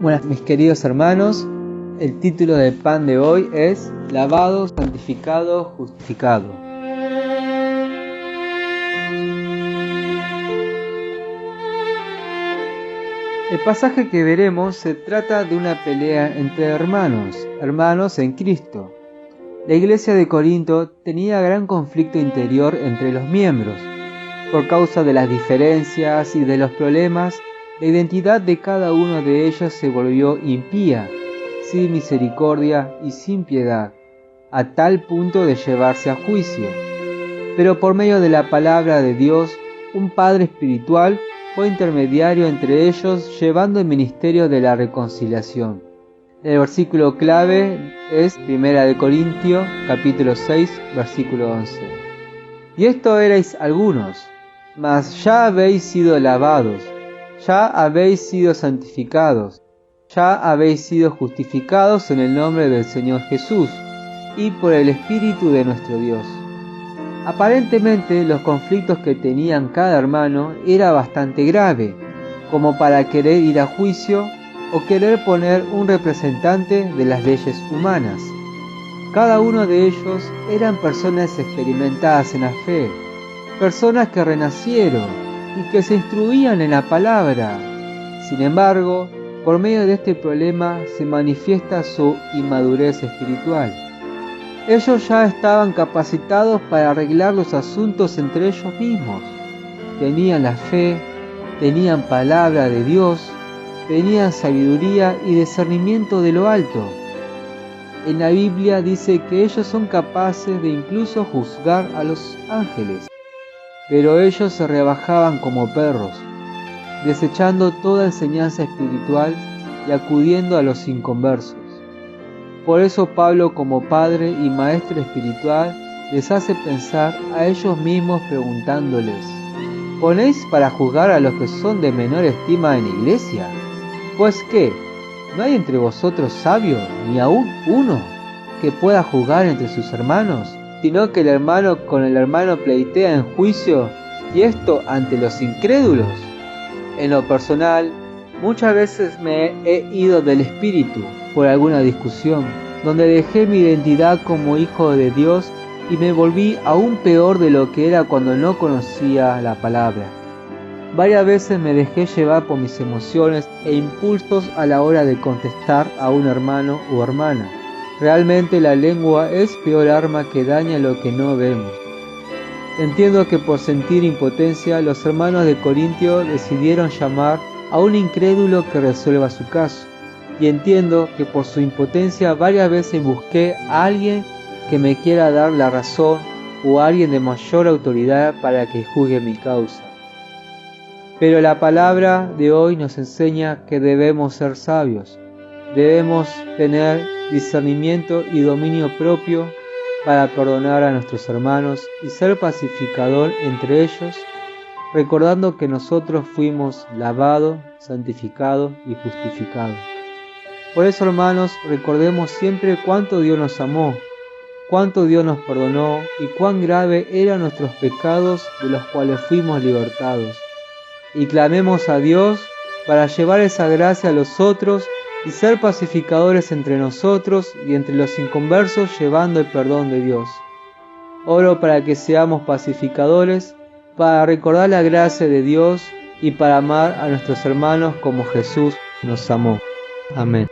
Buenas, mis queridos hermanos, el título del pan de hoy es Lavado, Santificado, Justificado. El pasaje que veremos se trata de una pelea entre hermanos en Cristo. La iglesia de Corinto tenía gran conflicto interior entre los miembros. Por causa de las diferencias y de los problemas, la identidad de cada uno de ellos se volvió impía, sin misericordia y sin piedad, a tal punto de llevarse a juicio. Pero por medio de la palabra de Dios, un Padre espiritual fue intermediario entre ellos, llevando el ministerio de la reconciliación. El versículo clave es 1 Corintios, capítulo 6, versículo 11. Y esto erais algunos, mas ya habéis sido lavados, ya habéis sido santificados, ya habéis sido justificados en el nombre del Señor Jesús y por el Espíritu de nuestro Dios. Aparentemente los conflictos que tenían cada hermano era bastante grave, como para querer ir a juicio o querer poner un representante de las leyes humanas. Cada uno de ellos eran personas experimentadas en la fe, personas que renacieron y que se instruían en la palabra. Sin embargo, por medio de este problema se manifiesta su inmadurez espiritual. Ellos ya estaban capacitados para arreglar los asuntos entre ellos mismos. Tenían la fe, tenían palabra de Dios, tenían sabiduría y discernimiento de lo alto. En la Biblia dice que ellos son capaces de incluso juzgar a los ángeles. Pero ellos se rebajaban como perros, desechando toda enseñanza espiritual y acudiendo a los inconversos. Por eso Pablo, como padre y maestro espiritual, les hace pensar a ellos mismos preguntándoles: ¿ponéis para juzgar a los que son de menor estima en la iglesia? Pues ¿qué? ¿No hay entre vosotros sabio, ni aún uno, que pueda juzgar entre sus hermanos? Sino que el hermano con el hermano pleitea en juicio, y esto ante los incrédulos. En lo personal, muchas veces me he ido del espíritu por alguna discusión, donde dejé mi identidad como hijo de Dios y me volví aún peor de lo que era cuando no conocía la palabra. Varias veces me dejé llevar por mis emociones e impulsos a la hora de contestar a un hermano o hermana. Realmente la lengua es peor arma que daña lo que no vemos. Entiendo que por sentir impotencia, los hermanos de Corintio decidieron llamar a un incrédulo que resuelva su caso. Y entiendo que por su impotencia varias veces busqué a alguien que me quiera dar la razón o a alguien de mayor autoridad para que juzgue mi causa. Pero la palabra de hoy nos enseña que debemos ser sabios. Debemos tener discernimiento y dominio propio para perdonar a nuestros hermanos y ser pacificador entre ellos, recordando que nosotros fuimos lavados, santificados y justificados. Por eso, hermanos, recordemos siempre cuánto Dios nos amó, cuánto Dios nos perdonó y cuán grave eran nuestros pecados de los cuales fuimos libertados. Y clamemos a Dios para llevar esa gracia a los otros y ser pacificadores entre nosotros y entre los inconversos, llevando el perdón de Dios. Oro para que seamos pacificadores, para recordar la gracia de Dios y para amar a nuestros hermanos como Jesús nos amó. Amén.